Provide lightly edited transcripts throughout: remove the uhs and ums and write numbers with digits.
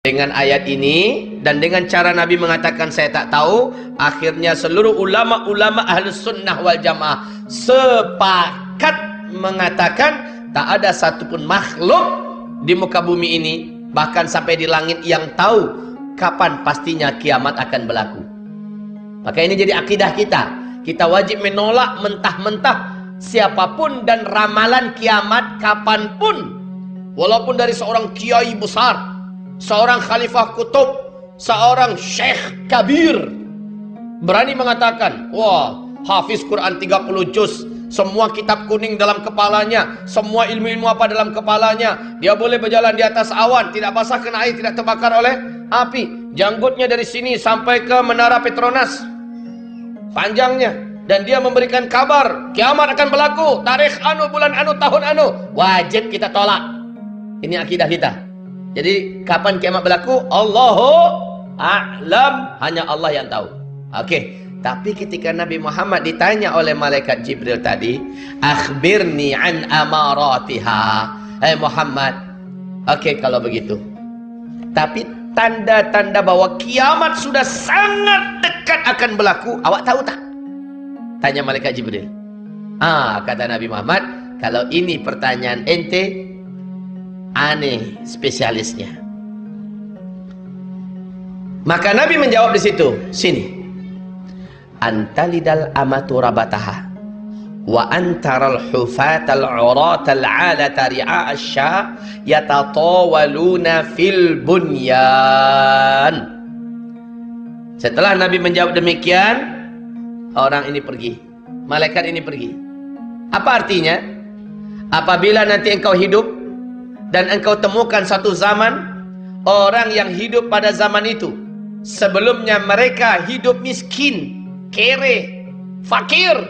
Dengan ayat ini dan dengan cara Nabi mengatakan saya tak tahu, akhirnya seluruh ulama-ulama Ahlus Sunnah wal Jamaah sepakat mengatakan tak ada satupun makhluk di muka bumi ini, bahkan sampai di langit, yang tahu kapan pastinya kiamat akan berlaku. Maka ini jadi akidah kita. Kita wajib menolak mentah-mentah siapapun dan ramalan kiamat kapanpun, walaupun dari seorang kiai besar, seorang khalifah kutub, seorang syekh kabir berani mengatakan, wah, hafiz Quran 30 juz, semua kitab kuning dalam kepalanya, semua ilmu-ilmu apa dalam kepalanya, dia boleh berjalan di atas awan, tidak basah kena air, tidak terbakar oleh api, janggutnya dari sini sampai ke Menara Petronas panjangnya, dan dia memberikan kabar kiamat akan berlaku tarikh anu, bulan anu, tahun anu. Wajib kita tolak. Ini akidah kita. Jadi kapan kiamat berlaku? Allahu a'lam, hanya Allah yang tahu. Oke. Tapi ketika Nabi Muhammad ditanya oleh malaikat Jibril tadi, akhbirni an amaratiha. Hai Muhammad, oke kalau begitu. Tapi tanda-tanda bahwa kiamat sudah sangat dekat akan berlaku, awak tahu tak? Tanya malaikat Jibril. Kata Nabi Muhammad, kalau ini pertanyaan ente, aneh spesialisnya. Maka Nabi menjawab di situ, sini. Antalidal amatu rabataha wa antaral hufatal uratal alata ri'a asya yatatawaluna fil bunyan. Setelah Nabi menjawab demikian, orang ini pergi, malaikat ini pergi. Apa artinya? Apabila nanti engkau hidup dan engkau temukan satu zaman, orang yang hidup pada zaman itu sebelumnya mereka hidup miskin, kere, fakir,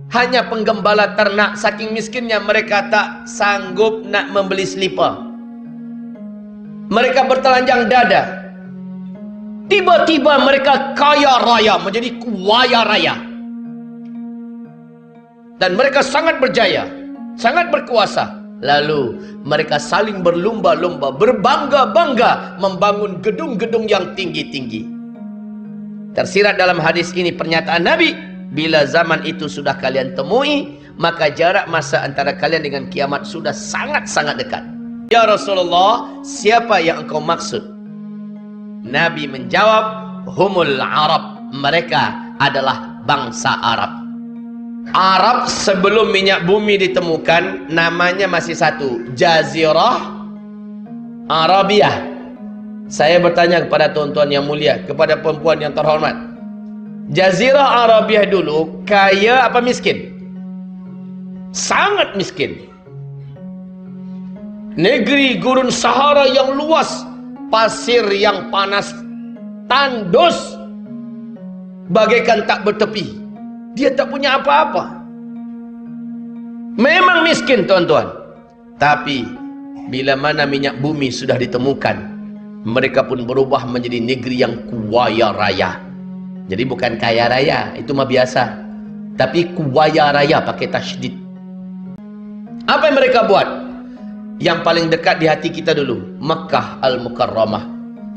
hanya penggembala ternak, saking miskinnya mereka tak sanggup nak membeli selipar, mereka bertelanjang dada. Tiba-tiba mereka kaya raya, menjadi kuaya raya, dan mereka sangat berjaya, sangat berkuasa. Lalu mereka saling berlumba-lumba, berbangga-bangga membangun gedung-gedung yang tinggi-tinggi. Tersirat dalam hadis ini pernyataan Nabi, bila zaman itu sudah kalian temui, maka jarak masa antara kalian dengan kiamat sudah sangat-sangat dekat. Ya Rasulullah, siapa yang engkau maksud? Nabi menjawab, humul Arab, mereka adalah bangsa Arab. Arab sebelum minyak bumi ditemukan, namanya masih satu, Jazirah Arabiah. Saya bertanya kepada tuan-tuan yang mulia, kepada perempuan yang terhormat, Jazirah Arabiah dulu kaya apa miskin? Sangat miskin. Negeri gurun Sahara yang luas, pasir yang panas, tandus, bagaikan tak bertepi. Dia tak punya apa-apa. Memang miskin tuan-tuan. Tapi bila mana minyak bumi sudah ditemukan, mereka pun berubah menjadi negeri yang kuaya raya. Jadi bukan kaya raya, itu mah biasa. Tapi kuaya raya pakai tasydid. Apa yang mereka buat? Yang paling dekat di hati kita dulu, Makkah Al-Mukarramah.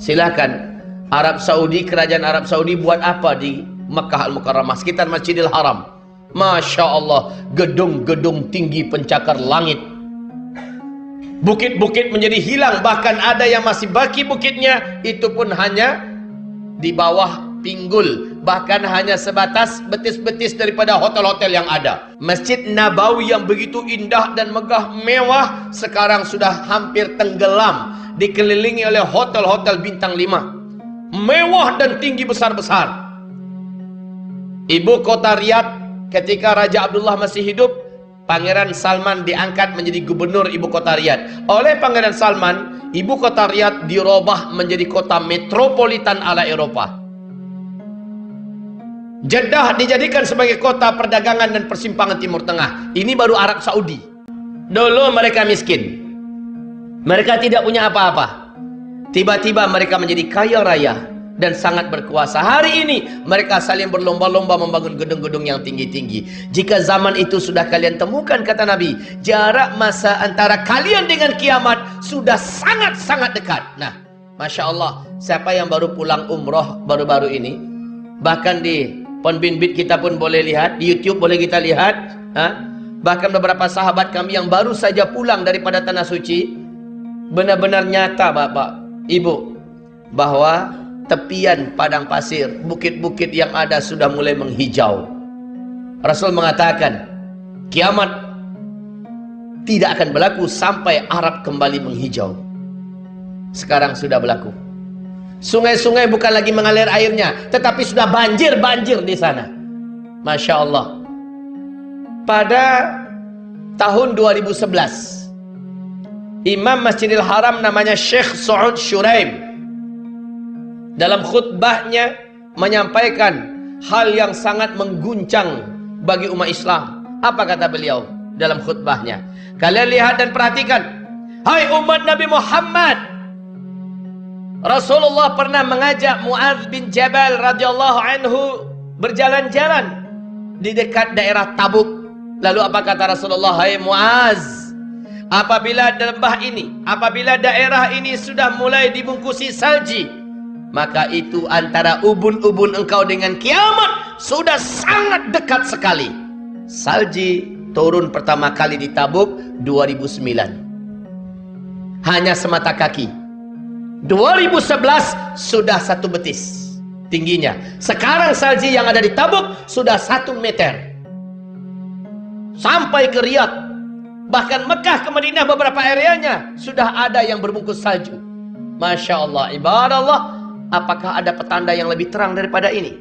Silakan, Arab Saudi, kerajaan Arab Saudi buat apa di Makkah Al-Mukarramah, sekitar Masjidil Haram? Masya Allah, gedung-gedung tinggi pencakar langit. Bukit-bukit menjadi hilang, bahkan ada yang masih baki bukitnya, itu pun hanya di bawah pinggul, bahkan hanya sebatas betis-betis daripada hotel-hotel yang ada. Masjid Nabawi yang begitu indah dan megah mewah, sekarang sudah hampir tenggelam, dikelilingi oleh hotel-hotel bintang 5, mewah dan tinggi besar-besar. Ibu kota Riyadh ketika Raja Abdullah masih hidup, Pangeran Salman diangkat menjadi gubernur ibu kota Riyadh. Oleh Pangeran Salman, ibu kota Riyadh dirubah menjadi kota metropolitan ala Eropa. Jeddah dijadikan sebagai kota perdagangan dan persimpangan Timur Tengah. Ini baru Arab Saudi. Dulu mereka miskin, mereka tidak punya apa-apa. Tiba-tiba mereka menjadi kaya raya dan sangat berkuasa. Hari ini mereka saling berlomba-lomba membangun gedung-gedung yang tinggi-tinggi. Jika zaman itu sudah kalian temukan, kata Nabi, jarak masa antara kalian dengan kiamat sudah sangat-sangat dekat. Nah, Masya Allah, siapa yang baru pulang umroh baru-baru ini, bahkan di Ponbinbit kita pun boleh lihat, di YouTube boleh kita lihat, bahkan beberapa sahabat kami yang baru saja pulang daripada Tanah Suci, benar-benar nyata Bapak, Ibu, bahwa tepian padang pasir, bukit-bukit yang ada sudah mulai menghijau. Rasul mengatakan, kiamat tidak akan berlaku sampai Arab kembali menghijau. Sekarang sudah berlaku. Sungai-sungai bukan lagi mengalir airnya, tetapi sudah banjir-banjir di sana. Masya Allah. Pada tahun 2011, Imam Masjidil Haram namanya Syekh Saud Shuraim, dalam khutbahnya menyampaikan hal yang sangat mengguncang bagi umat Islam. Apa kata beliau dalam khutbahnya? Kalian lihat dan perhatikan. Hai umat Nabi Muhammad, Rasulullah pernah mengajak Muadz bin Jabal radhiyallahu anhu berjalan-jalan di dekat daerah Tabuk. Lalu apa kata Rasulullah? Hai Muadz, apabila lembah ini, apabila daerah ini sudah mulai dibungkusi salji, maka itu antara ubun-ubun engkau dengan kiamat sudah sangat dekat sekali. Salji turun pertama kali di Tabuk 2009. Hanya semata kaki. 2011 sudah 1 betis tingginya. Sekarang salji yang ada di Tabuk sudah 1 meter. Sampai ke Riyadh. Bahkan Mekah ke Madinah beberapa areanya sudah ada yang berbungkus salju. Masya Allah, ibadah Allah. Apakah ada petanda yang lebih terang daripada ini?